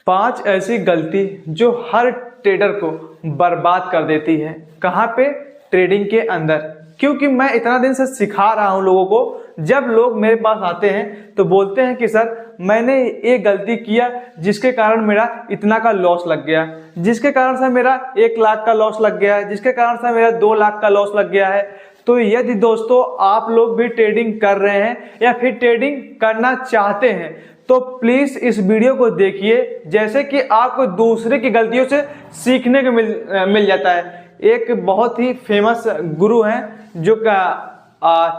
5 ऐसी गलती जो हर ट्रेडर को बर्बाद कर देती है। कहाँ पे? ट्रेडिंग के अंदर। क्योंकि मैं इतना दिन से सिखा रहा हूं लोगों को, जब लोग मेरे पास आते हैं तो बोलते हैं कि सर मैंने ये गलती किया जिसके कारण मेरा इतना का लॉस लग गया, जिसके कारण से मेरा 1 लाख का लॉस लग गया है, जिसके कारण से मेरा 2 लाख का लॉस लग गया है। तो यदि दोस्तों आप लोग भी ट्रेडिंग कर रहे हैं या फिर ट्रेडिंग करना चाहते हैं तो प्लीज इस वीडियो को देखिए, जैसे कि आपको दूसरे की गलतियों से सीखने को मिल जाता है। एक बहुत ही फेमस गुरु हैं जो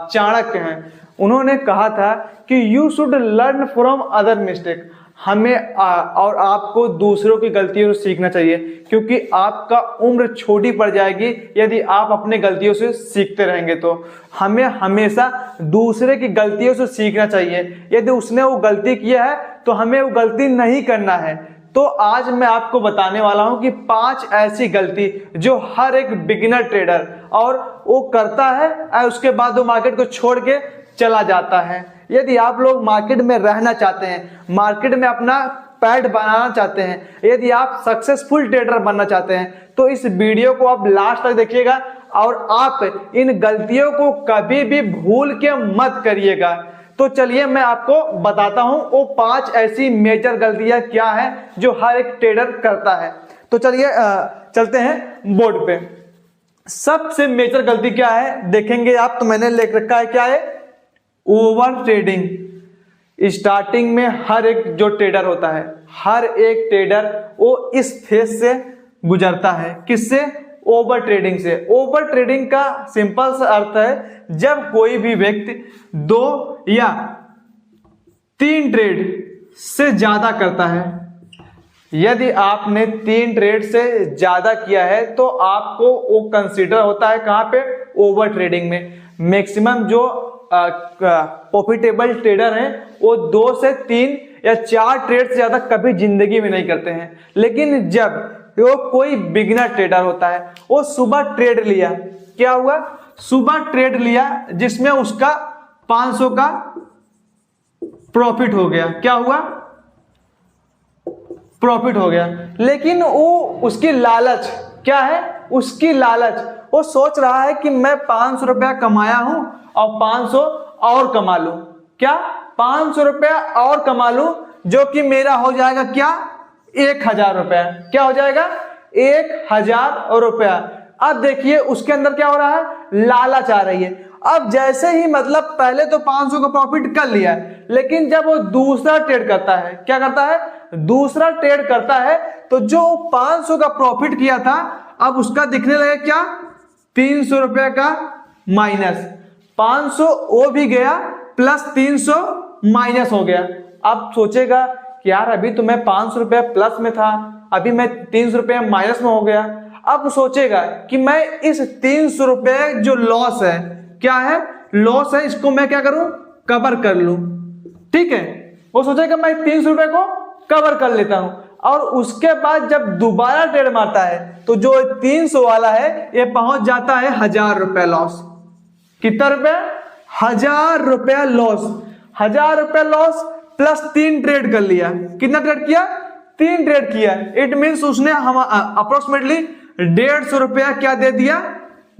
चाणक्य हैं, उन्होंने कहा था कि you should learn from other mistake. हमें और आपको दूसरों की गलतियों से सीखना चाहिए, क्योंकि आपका उम्र छोटी पड़ जाएगी यदि आप अपने गलतियों से सीखते रहेंगे। तो हमें हमेशा दूसरे की गलतियों से सीखना चाहिए। यदि उसने वो गलती किया है तो हमें वो गलती नहीं करना है। तो आज मैं आपको बताने वाला हूं कि 5 ऐसी गलती जो हर एक बिगिनर ट्रेडर और वो करता है और उसके बाद वो मार्केट को छोड़ के चला जाता है। यदि आप लोग मार्केट में रहना चाहते हैं, मार्केट में अपना पैड बनाना चाहते हैं, यदि आप सक्सेसफुल ट्रेडर बनना चाहते हैं तो इस वीडियो को आप लास्ट तक देखिएगा और आप इन गलतियों को कभी भी भूल के मत करिएगा। तो चलिए मैं आपको बताता हूं वो 5 ऐसी मेजर गलतियां क्या है जो हर एक ट्रेडर करता है। तो चलिए चलते हैं बोर्ड पे। सबसे मेजर गलती क्या है देखेंगे आप, तो मैंने लिख रखा है क्या है, ओवर ट्रेडिंग। स्टार्टिंग में हर एक जो ट्रेडर होता है, हर एक ट्रेडर वो इस फेज से गुजरता है। किससे? ओवर ट्रेडिंग से। ओवर ट्रेडिंग का सिंपल सा अर्थ है जब कोई भी व्यक्ति 2 या 3 ट्रेड से ज्यादा करता है। यदि आपने 3 ट्रेड से ज्यादा किया है तो आपको वो कंसीडर होता है कहां पे? ओवर ट्रेडिंग में। मैक्सिमम जो प्रॉफिटेबल ट्रेडर हैं वो 2 से 3 या 4 ट्रेड से ज्यादा कभी जिंदगी में नहीं करते हैं। लेकिन जब वो कोई बिगिनर ट्रेडर होता है, वो सुबह ट्रेड लिया, क्या हुआ? सुबह ट्रेड लिया जिसमें उसका 500 का प्रॉफिट हो गया। क्या हुआ? प्रॉफिट हो गया। लेकिन वो उसकी लालच क्या है? उसकी लालच, वो सोच रहा है कि मैं 500 रुपया कमाया हूं और 500 और कमा लूं। क्या? 500 रुपया और कमा लूं जो कि मेरा हो जाएगा क्या? 1000 रुपया। क्या हो जाएगा? 1000 रुपया। अब देखिए उसके अंदर क्या हो रहा है? लालच आ रही है। अब जैसे ही मतलब पहले तो 500 का प्रॉफिट कर लिया है, लेकिन जब वो दूसरा ट्रेड करता है, क्या करता है? दूसरा ट्रेड करता है तो जो 500 का प्रॉफिट किया था अब उसका दिखने लगे क्या? 300 रुपया का माइनस। 500 वो भी गया प्लस 300 माइनस हो गया। अब सोचेगा कि यार अभी तो मैं 500 रुपया प्लस में था, अभी मैं 300 रुपया माइनस में हो गया। अब सोचेगा कि मैं इस 300 रुपये जो लॉस है, क्या है? लॉस है, इसको मैं क्या करूं? कवर कर लूं। ठीक है, वो सोचेगा मैं 300 रुपये को कवर कर लेता हूं। और उसके बाद जब दोबारा ट्रेड मारता है तो जो 300 वाला है ये पहुंच जाता है 1000 रुपया लॉस। कितना रुपया? 1000 रुपया लॉस। 1000 रुपया लॉस प्लस 3 ट्रेड कर लिया। कितना ट्रेड किया? 3 ट्रेड किया। इट मीन्स उसने हम अप्रोक्सीमेटली 150 रुपया क्या दे दिया?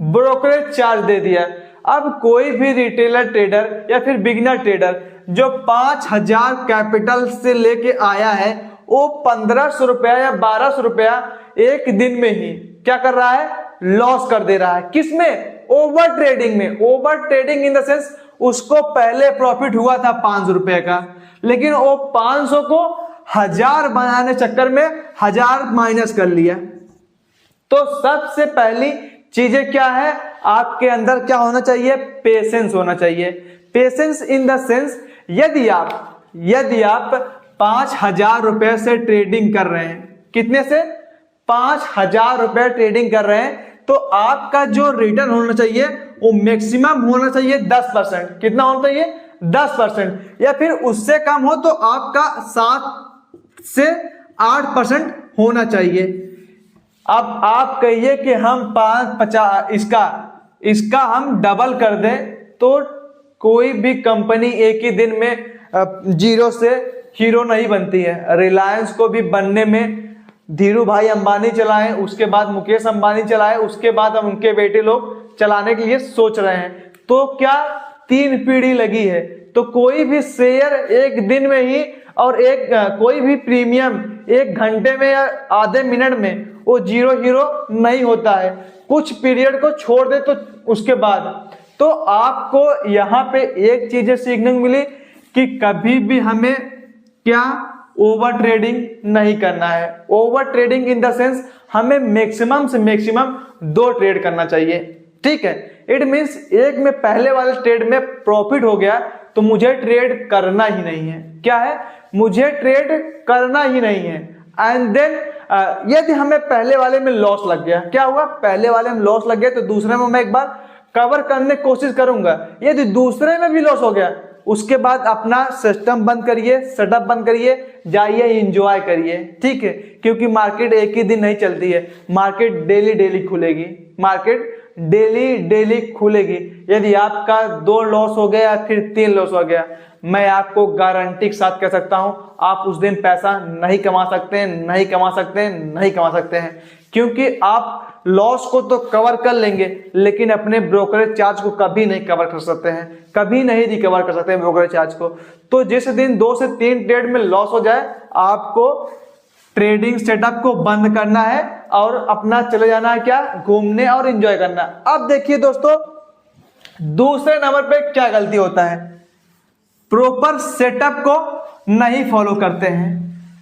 ब्रोकरेज चार्ज दे दिया। अब कोई भी रिटेलर ट्रेडर या फिर बिगिनर ट्रेडर जो 5000 कैपिटल से लेके आया है वो 1500 रुपया या 1200 रुपया एक दिन में ही क्या कर रहा है? लॉस कर दे रहा है। किसमें? ओवर ट्रेडिंग में। Over trading in the sense उसको पहले प्रॉफिट हुआ था 500 रुपए का, लेकिन वो 500 को 1000 बनाने चक्कर में 1000 माइनस कर लिया। तो सबसे पहली चीजें क्या है? आपके अंदर क्या होना चाहिए? पेशेंस होना चाहिए। पेशेंस इन द सेंस यदि आप 5000 रुपए से ट्रेडिंग कर रहे हैं, कितने से? 5000 रुपए ट्रेडिंग कर रहे हैं, तो आपका जो रिटर्न होना चाहिए वो मैक्सिमम होना चाहिए 10%। कितना होना चाहिए? 10%। या फिर उससे कम हो तो आपका 7 से 8% होना चाहिए। अब आप कहिए कि हम 50 इसका हम डबल कर दें, तो कोई भी कंपनी एक ही दिन में 0 से हीरो नहीं बनती है। रिलायंस को भी बनने में धीरू भाई अंबानी चलाए, उसके बाद मुकेश अंबानी चलाए, उसके बाद अब उनके बेटे लोग चलाने के लिए सोच रहे हैं। तो क्या 3 पीढ़ी लगी है। तो कोई भी शेयर एक दिन में ही और कोई भी प्रीमियम 1 घंटे में या आधे मिनट में वो जीरो हीरो नहीं होता है। कुछ पीरियड को छोड़ दे तो उसके बाद। तो आपको यहाँ पे एक चीज सीखने को मिली कि कभी भी हमें क्या ओवर ट्रेडिंग नहीं करना है। Over trading in the sense हमें मैक्सिमम से मैक्सिमम 2 ट्रेड करना चाहिए, ठीक है। इट मीन्स एक में पहले वाले ट्रेड में प्रॉफिट हो गया तो मुझे ट्रेड करना ही नहीं है। क्या है, मुझे ट्रेड करना ही नहीं है। एंड देन यदि हमें पहले वाले में लॉस लग गया, क्या हुआ, पहले वाले में लॉस लग गया तो दूसरे में मैं एक बार कवर करने की कोशिश करूंगा। यदि दूसरे में भी लॉस हो गया उसके बाद अपना सिस्टम बंद करिए, सेटअप बंद करिए, जाइए एंजॉय करिए, ठीक है। क्योंकि मार्केट एक ही दिन नहीं चलती है, मार्केट डेली डेली खुलेगी, मार्केट डेली डेली खुलेगी। यदि आपका 2 लॉस हो गया फिर 3 लॉस हो गया, मैं आपको गारंटी के साथ कह सकता हूं आप उस दिन पैसा नहीं कमा सकते हैं, नहीं कमा सकते हैं, नहीं कमा सकते हैं। क्योंकि आप लॉस को तो कवर कर लेंगे लेकिन अपने ब्रोकरेज चार्ज को कभी नहीं कवर कर सकते हैं, कभी नहीं रिकवर कर सकते हैं ब्रोकरेज चार्ज को। तो जिस दिन 2 से 3 ट्रेड में लॉस हो जाए आपको ट्रेडिंग सेटअप को बंद करना है और अपना चले जाना है क्या, घूमने और एंजॉय करना। अब देखिए दोस्तों, दूसरे नंबर पे क्या गलती होता है, प्रॉपर सेटअप को नहीं फॉलो करते हैं।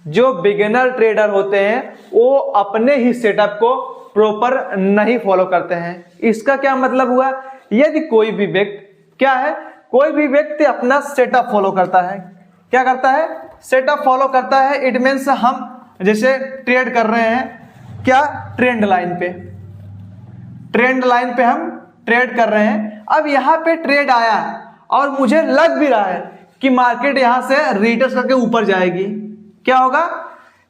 जो बिगिनर ट्रेडर होते हैं वो अपने ही सेटअप को प्रॉपर नहीं फॉलो करते हैं। इसका क्या मतलब हुआ, यदि कोई भी व्यक्ति क्या है, कोई भी व्यक्ति अपना सेटअप फॉलो करता है, क्या करता है, सेटअप फॉलो करता है। इट मीन्स हम जैसे ट्रेड कर रहे हैं क्या, ट्रेंड लाइन पे, ट्रेंड लाइन पे हम ट्रेड कर रहे हैं। अब यहाँ पे ट्रेड आया और मुझे लग भी रहा है कि मार्केट यहां से रिटेस्ट करके ऊपर जाएगी। क्या होगा,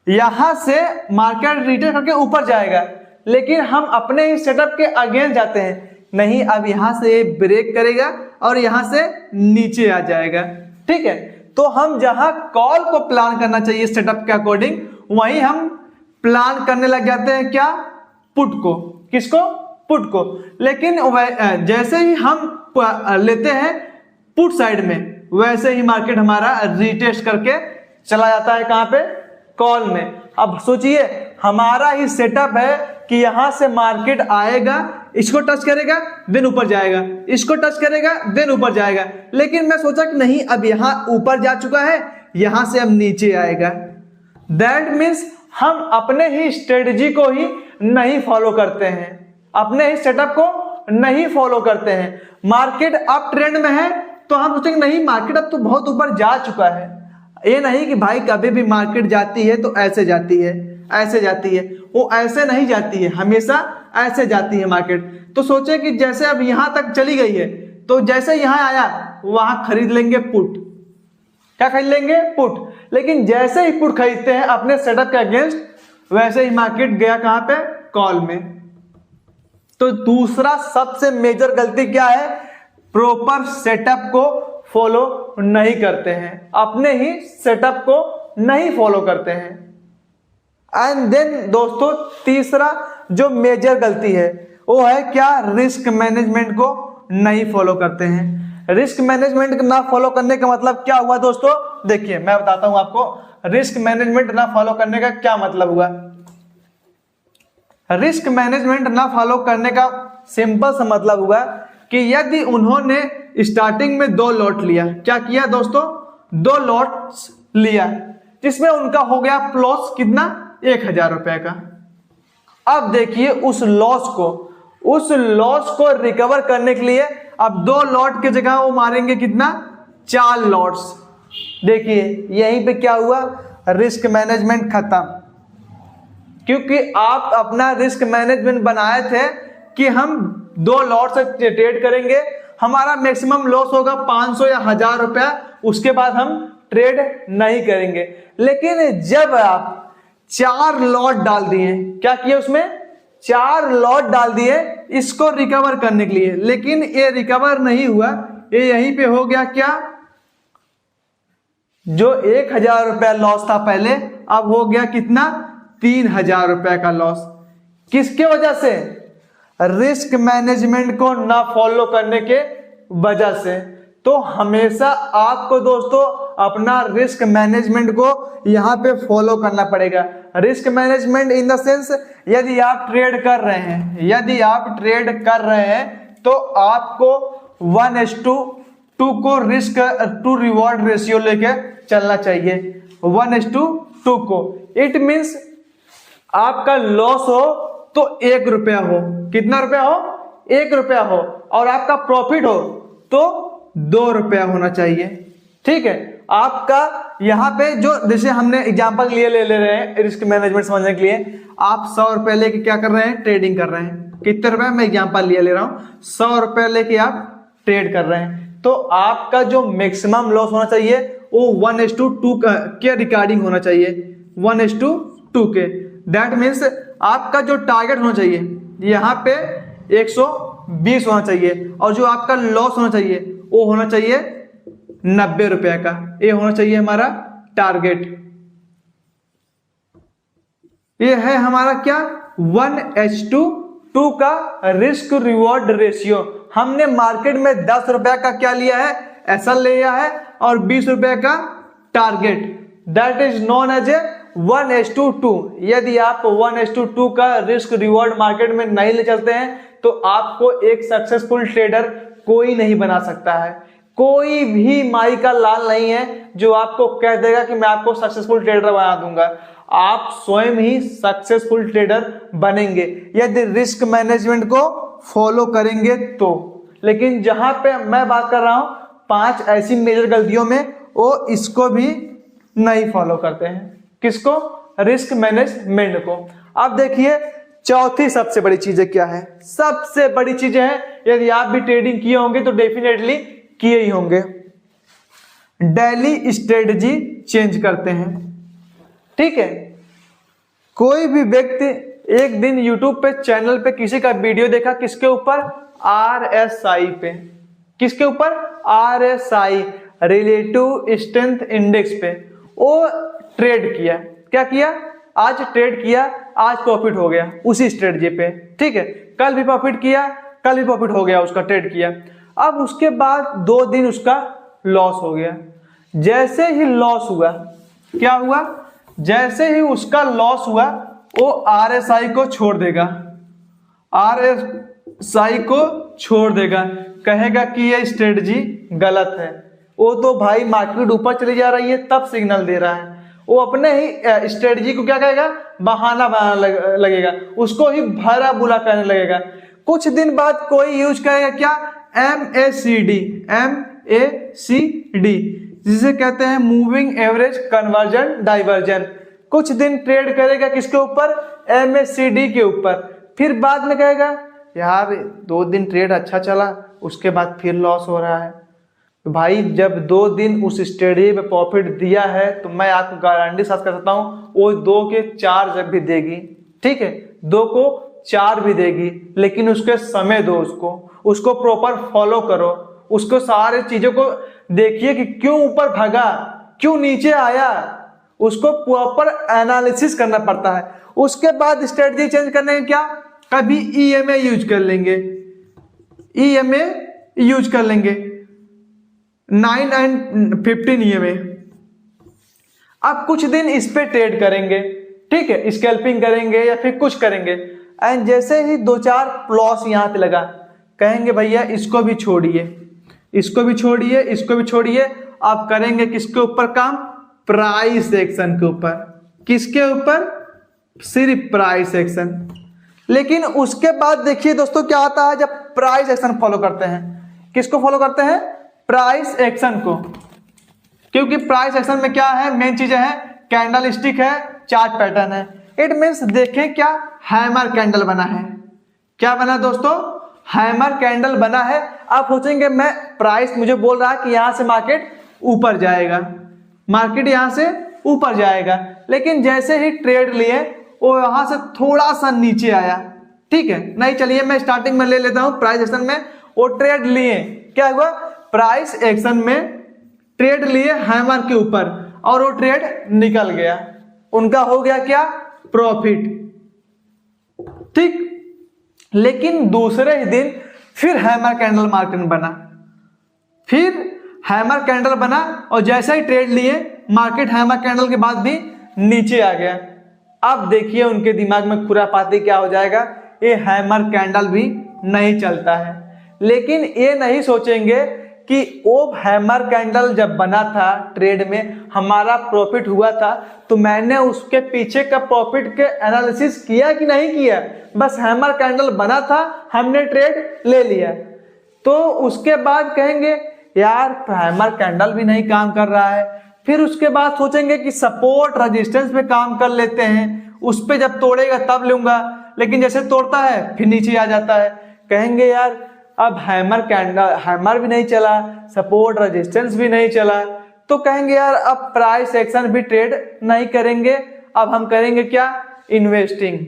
यहां से मार्केट रिटेस्ट करके ऊपर जाएगा, लेकिन हम अपने ही सेटअप के अगेंस्ट जाते हैं। नहीं, अब यहां से ब्रेक करेगा और यहां से नीचे आ जाएगा, ठीक है। तो हम जहां कॉल को प्लान करना चाहिए सेटअप के अकॉर्डिंग, वहीं हम प्लान करने लग जाते हैं क्या, पुट को। किसको, पुट को। लेकिन जैसे ही हम लेते हैं पुट साइड में, वैसे ही मार्केट हमारा रिटेस्ट करके चला जाता है कहां पे, कॉल में। अब सोचिए हमारा ही सेटअप है कि यहां से मार्केट आएगा, इसको टच करेगा देन ऊपर जाएगा, इसको टच करेगा देन ऊपर जाएगा। लेकिन मैं सोचा कि नहीं, अब यहां ऊपर जा चुका है, यहां से अब नीचे आएगा। दैट मीन्स हम अपने ही स्ट्रेटजी को ही नहीं फॉलो करते हैं, अपने ही सेटअप को नहीं फॉलो करते हैं। मार्केट अप ट्रेंड में है तो हम सोचेंगे नहीं, मार्केट अब तो बहुत ऊपर जा चुका है। ये नहीं कि भाई कभी भी मार्केट जाती है तो ऐसे जाती है, ऐसे जाती है, वो ऐसे नहीं जाती है, हमेशा ऐसे जाती है मार्केट। तो सोचे कि जैसे अब यहां तक चली गई है तो जैसे यहां आया वहां खरीद लेंगे पुट। क्या खरीद लेंगे, पुट। लेकिन जैसे ही पुट खरीदते हैं अपने सेटअप के अगेंस्ट, वैसे ही मार्केट गया कहां पे, कॉल में। तो दूसरा सबसे मेजर गलती क्या है, प्रॉपर सेटअप को फॉलो नहीं करते हैं, अपने ही सेटअप को नहीं फॉलो करते हैं। एंड देन दोस्तों, तीसरा जो मेजर गलती है वो है क्या, रिस्क मैनेजमेंट को नहीं फॉलो करते हैं। रिस्क मैनेजमेंट ना फॉलो करने का मतलब क्या हुआ दोस्तों, देखिए मैं बताता हूं आपको रिस्क मैनेजमेंट ना फॉलो करने का क्या मतलब हुआ। रिस्क मैनेजमेंट ना फॉलो करने का सिंपल सा मतलब हुआ कि यदि उन्होंने स्टार्टिंग में 2 लॉट लिया, क्या किया दोस्तों, 2 लॉट्स लिया, जिसमें उनका हो गया प्लस कितना, 1000 रुपए का। अब देखिए उस लॉस को रिकवर करने के लिए अब 2 लॉट की जगह वो मारेंगे कितना, 4 लॉट्स। देखिए यहीं पे क्या हुआ, रिस्क मैनेजमेंट खत्म। क्योंकि आप अपना रिस्क मैनेजमेंट बनाए थे कि हम 2 लॉट से ट्रेड करेंगे, हमारा मैक्सिमम लॉस होगा 500 या 1000 रुपया, उसके बाद हम ट्रेड नहीं करेंगे। लेकिन जब आप 4 लॉट डाल दिए, क्या किए उसमें, 4 लॉट डाल दिए इसको रिकवर करने के लिए, लेकिन ये रिकवर नहीं हुआ, ये यहीं पे हो गया क्या, जो 1,000 रुपया लॉस था पहले, अब हो गया कितना, 3,000 रुपया का लॉस। किसके वजह से? रिस्क मैनेजमेंट को ना फॉलो करने के वजह से। तो हमेशा आपको दोस्तों अपना रिस्क मैनेजमेंट को यहां पे फॉलो करना पड़ेगा। Risk management in the sense, यदि आप ट्रेड कर रहे हैं तो आपको 1:2 को रिस्क टू रिवॉर्ड रेशियो लेके चलना चाहिए, 1:2 को। इट मीन्स आपका लॉस हो तो 1 रुपया हो, कितना रुपया हो, 1 रुपया हो, और आपका प्रॉफिट हो तो 2 रुपया होना चाहिए। ठीक है, आपका यहाँ पे जो, जैसे हमने एग्जांपल ले रहे हैं रिस्क मैनेजमेंट समझने के लिए, आप 100 रुपए लेके क्या कर रहे हैं, ट्रेडिंग कर रहे हैं। कितने रुपए, मैं एग्जांपल ले रहा हूँ, 100 रुपए लेके आप ट्रेड कर रहे हैं, तो आपका जो मैक्सिमम लॉस होना चाहिए वो 1:2 के रिगार्डिंग होना चाहिए, 1:2 के। दैट मीन्स आपका जो टारगेट होना चाहिए यहाँ पे 120 होना चाहिए, और जो आपका लॉस होना चाहिए वो होना चाहिए 90 रुपया का। ये होना चाहिए हमारा टारगेट। ये है हमारा क्या, 1:2 का रिस्क रिवॉर्ड रेशियो। हमने मार्केट में 10 रुपया का क्या लिया है, एसएल लिया है, और 20 रुपया का target. That is known as a 1:2। यदि आप 1:2 का रिस्क रिवॉर्ड मार्केट में नहीं ले चलते हैं तो आपको एक सक्सेसफुल ट्रेडर कोई नहीं बना सकता है। कोई भी माई का लाल नहीं है जो आपको कह देगा कि मैं आपको सक्सेसफुल ट्रेडर बना दूंगा। आप स्वयं ही सक्सेसफुल ट्रेडर बनेंगे यदि रिस्क मैनेजमेंट को फॉलो करेंगे तो। लेकिन जहां पे मैं बात कर रहा हूं 5 ऐसी मेजर गलतियों में, वो इसको भी नहीं फॉलो करते हैं। किसको, रिस्क मैनेजमेंट को। अब देखिए चौथी सबसे बड़ी चीजें क्या है। सबसे बड़ी चीजें हैं, यदि आप भी ट्रेडिंग किए होंगे तो डेफिनेटली किए ही होंगे, डेली स्ट्रेटजी चेंज करते हैं। ठीक है, कोई भी व्यक्ति एक दिन यूट्यूब पे चैनल पे किसी का वीडियो देखा, किसके ऊपर, RSI पे। किसके ऊपर, RSI, रिलेटिव स्ट्रेंथ इंडेक्स पे। वो ट्रेड किया, क्या किया, आज ट्रेड किया, आज प्रॉफिट हो गया उसी स्ट्रेटजी पे। ठीक है, कल भी प्रॉफिट किया, कल भी प्रॉफिट हो गया, उसका ट्रेड किया। अब उसके बाद 2 दिन उसका लॉस हो गया। जैसे ही लॉस हुआ, क्या हुआ, जैसे ही उसका लॉस हुआ वो RSI को छोड़ देगा, RSI को छोड़ देगा, कहेगा कि ये स्ट्रेटजी गलत है। वो तो भाई मार्केट ऊपर चली जा रही है तब सिग्नल दे रहा है, वो अपने ही स्ट्रेटजी को क्या कहेगा, बहाना बनाने लगेगा, उसको ही भरा बुला करने लगेगा। कुछ दिन बाद कोई यूज करेगा क्या, MACD, जिसे कहते हैं मूविंग एवरेज कन्वर्जन डाइवर्जन। कुछ दिन ट्रेड करेगा किसके ऊपर, MACD के ऊपर, फिर बाद में कहेगा यार 2 दिन ट्रेड अच्छा चला, उसके बाद फिर लॉस हो रहा है। तो भाई जब 2 दिन उस स्ट्रेटजी पे प्रॉफिट दिया है तो मैं आपको गारंटी साथ कर सकता हूँ वो 2 के 4 जब भी देगी। ठीक है, 2 को 4 भी देगी, लेकिन उसके समय दो, उसको प्रॉपर फॉलो करो, उसको सारे चीजों को देखिए कि क्यों ऊपर भागा, क्यों नीचे आया, उसको प्रॉपर एनालिसिस करना पड़ता है। उसके बाद स्ट्रेटजी चेंज करने का क्या, कभी EMA यूज कर लेंगे, EMA यूज कर लेंगे, 9 और 15 EMA। अब कुछ दिन इस पे ट्रेड करेंगे, ठीक है, स्कैल्पिंग करेंगे या फिर कुछ करेंगे, एंड जैसे ही 2-4 लॉस यहाँ पे लगा, कहेंगे भैया इसको भी छोड़िए, इसको भी छोड़िए, इसको भी छोड़िए। आप करेंगे किसके ऊपर काम, प्राइस एक्शन के ऊपर। किसके ऊपर, सिर्फ प्राइस एक्शन। लेकिन उसके बाद देखिए दोस्तों क्या आता है, जब प्राइस एक्शन फॉलो करते हैं, किसको फॉलो करते हैं, प्राइस एक्शन को। क्योंकि प्राइस एक्शन में क्या है, मेन चीजें हैं, कैंडल स्टिक है, चार्ट पैटर्न है। इट मीन्स देखें क्या, हैमर कैंडल बना है। क्या बना दोस्तों, हैमर कैंडल बना है। आप सोचेंगे मैं प्राइस मुझे बोल रहा है कि यहां से मार्केट ऊपर जाएगा, मार्केट यहां से ऊपर जाएगा, लेकिन जैसे ही ट्रेड लिए वो यहां से थोड़ा सा नीचे आया। ठीक है, नहीं चलिए मैं स्टार्टिंग में ले लेता हूं प्राइस एक्शन में, वो ट्रेड लिए, क्या हुआ, प्राइस एक्शन में ट्रेड लिए हैमर के ऊपर और वो ट्रेड निकल गया, उनका हो गया क्या, प्रॉफिट। ठीक, लेकिन दूसरे ही दिन फिर हैमर कैंडल मार्केट में बना, फिर हैमर कैंडल बना और जैसा ही ट्रेड लिए मार्केट हैमर कैंडल के बाद भी नीचे आ गया। अब देखिए उनके दिमाग में खुरापाती क्या हो जाएगा, ये हैमर कैंडल भी नहीं चलता है। लेकिन ये नहीं सोचेंगे कि वो हैमर कैंडल जब बना था ट्रेड में हमारा प्रॉफिट हुआ था, तो मैंने उसके पीछे का प्रॉफिट के एनालिसिस किया कि नहीं किया, बस हैमर कैंडल बना था हमने ट्रेड ले लिया। तो उसके बाद कहेंगे यार हैमर कैंडल भी नहीं काम कर रहा है, फिर उसके बाद सोचेंगे कि सपोर्ट रेजिस्टेंस पे काम कर लेते हैं, उस पे जब तोड़ेगा तब लूंगा, लेकिन जैसे तोड़ता है फिर नीचे आ जाता है। कहेंगे यार अब हैमर कैंडल, हैमर भी नहीं चला, सपोर्ट रेजिस्टेंस भी नहीं चला, तो कहेंगे यार अब प्राइस एक्शन भी ट्रेड नहीं करेंगे, अब हम करेंगे क्या, इन्वेस्टिंग,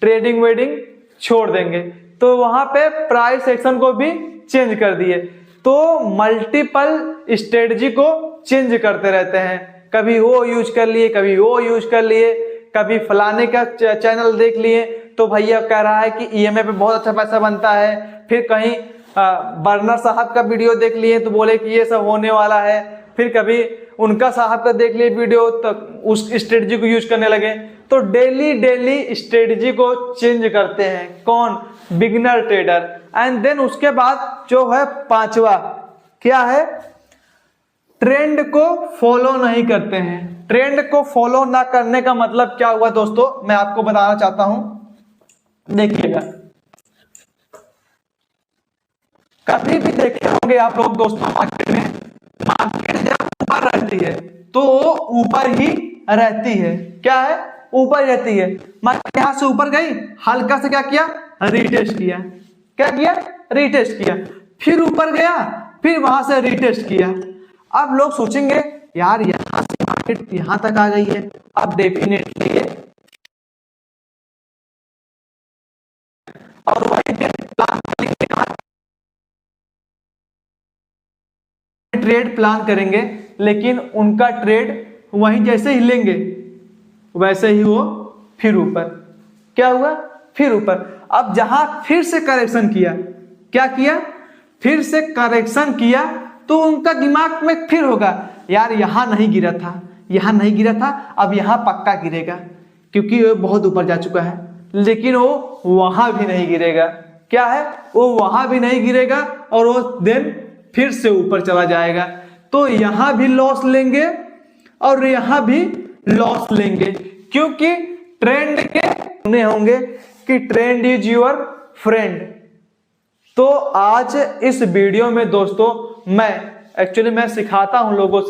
ट्रेडिंग वेडिंग छोड़ देंगे। तो वहां पे प्राइस एक्शन को भी चेंज कर दिए। तो मल्टीपल स्ट्रेटजी को चेंज करते रहते हैं, कभी वो यूज कर लिए, कभी वो यूज कर लिए, कभी फलाने का चैनल देख लिए तो भैया कह रहा है कि ईएमआई पे बहुत अच्छा पैसा बनता है, फिर कहीं बर्नर साहब का वीडियो देख लिए तो बोले कि ये सब होने वाला है, फिर कभी उनका साहब का देख लिए वीडियो तो उस स्ट्रेटजी को यूज करने लगे। तो डेली स्ट्रेटजी को चेंज करते हैं, कौन, बिगिनर ट्रेडर। एंड देन उसके बाद जो है पांचवा क्या है, ट्रेंड को फॉलो नहीं करते हैं। ट्रेंड को फॉलो ना करने का मतलब क्या हुआ दोस्तों, मैं आपको बताना चाहता हूं, देखिएगा। कभी भी देखे होंगे आप लोग दोस्तों मार्केट में, मार्केट जब ऊपर रहती है तो ऊपर ही रहती है, क्या है, ऊपर रहती है। मार्केट यहां से ऊपर गई, हल्का से क्या किया, रिटेस्ट किया, क्या किया, रिटेस्ट किया, फिर ऊपर गया, फिर वहां से रिटेस्ट किया। अब लोग सोचेंगे यार यहां से मार्केट यहां तक आ गई है, अब डेफिनेटली और वही ट्रेड प्लान करेंगे, लेकिन उनका ट्रेड वहीं जैसे ही लेंगे वैसे ही वो फिर ऊपर, क्या हुआ, फिर ऊपर। अब जहां फिर से करेक्शन किया, क्या किया, फिर से करेक्शन किया, तो उनका दिमाग में फिर होगा यार यहां नहीं गिरा था, यहां नहीं गिरा था, अब यहां पक्का गिरेगा क्योंकि वो बहुत ऊपर जा चुका है। लेकिन वो वहां भी नहीं गिरेगा, क्या है, वो वहां भी नहीं गिरेगा और वो देन फिर से ऊपर चला जाएगा। तो यहां भी लॉस लेंगे और यहां भी लॉस लेंगे, क्योंकि ट्रेंड के सुने होंगे कि ट्रेंड इज योर फ्रेंड। तो आज इस वीडियो में दोस्तों मैं सिखाता हूं लोगों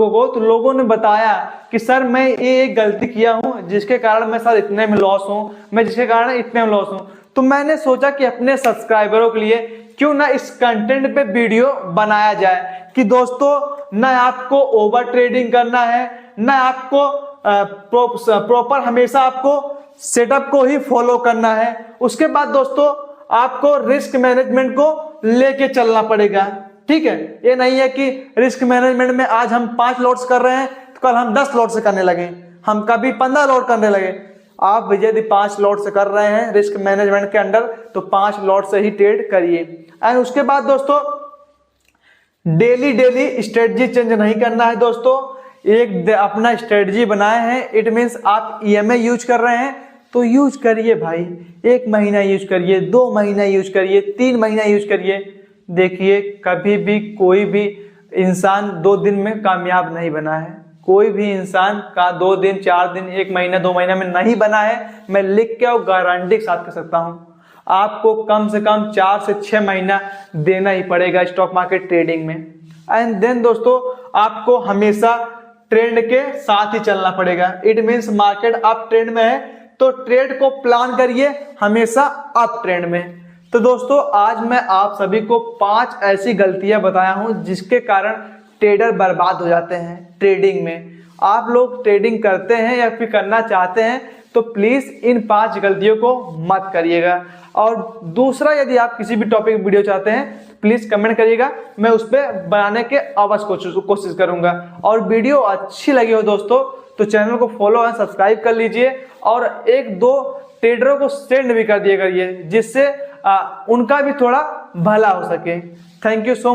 को, तो लोगों ने बताया कि सर मैं ये एक गलती किया हूं जिसके कारण मैं सर इतने में लॉस हूं, मैं जिसके कारण इतने में लॉस हूं। तो मैंने सोचा कि अपने सब्सक्राइबरों के लिए क्यों ना इस कंटेंट पे वीडियो बनाया जाए कि दोस्तों न आपको ओवर ट्रेडिंग करना है, न आपको प्रॉपर हमेशा आपको सेटअप को ही फॉलो करना है। उसके बाद दोस्तों आपको रिस्क मैनेजमेंट को लेके चलना पड़ेगा, ठीक है। ये नहीं है कि रिस्क मैनेजमेंट में आज हम 5 लॉट्स कर रहे हैं तो कल हम 10 लॉट से करने लगे, हम कभी 15 लॉट करने लगे। आप यदि 5 लॉट से कर रहे हैं रिस्क मैनेजमेंट के अंडर तो 5 लॉट से ही ट्रेड करिए। एंड उसके बाद दोस्तों डेली स्ट्रेटजी चेंज नहीं करना है दोस्तों। एक अपना स्ट्रेटजी बनाए हैं, इट मीन्स आप ईएमआई यूज कर रहे हैं तो यूज करिए भाई, 1 महीना यूज करिए, 2 महीना यूज करिए, 3 महीना यूज करिए। देखिए कभी भी कोई भी इंसान 2 दिन में कामयाब नहीं बना है, कोई भी इंसान का 2 दिन 4 दिन 1 महीना 2 महीना में नहीं बना है। मैं लिख के और गारंटी के साथ कह सकता हूं आपको कम से कम 4 से 6 महीना देना ही पड़ेगा स्टॉक मार्केट ट्रेडिंग में। एंड देन दोस्तों आपको हमेशा ट्रेंड के साथ ही चलना पड़ेगा। It means market up trend में है तो ट्रेड को प्लान करिए हमेशा अप ट्रेंड में। तो दोस्तों आज मैं आप सभी को 5 ऐसी गलतियां बताया हूं जिसके कारण ट्रेडर बर्बाद हो जाते हैं ट्रेडिंग में। आप लोग ट्रेडिंग करते हैं या फिर करना चाहते हैं तो प्लीज इन 5 गलतियों को मत करिएगा। और दूसरा, यदि आप किसी भी टॉपिक वीडियो चाहते हैं प्लीज कमेंट करिएगा, मैं उस पर बनाने के अवश्य कोशिश करूंगा। और वीडियो अच्छी लगी हो दोस्तों तो चैनल को फॉलो एंड सब्सक्राइब कर लीजिए और एक दो ट्रेडरों को सेंड भी कर दिया करिए, जिससे उनका भी थोड़ा भला हो सके। Thank you so much.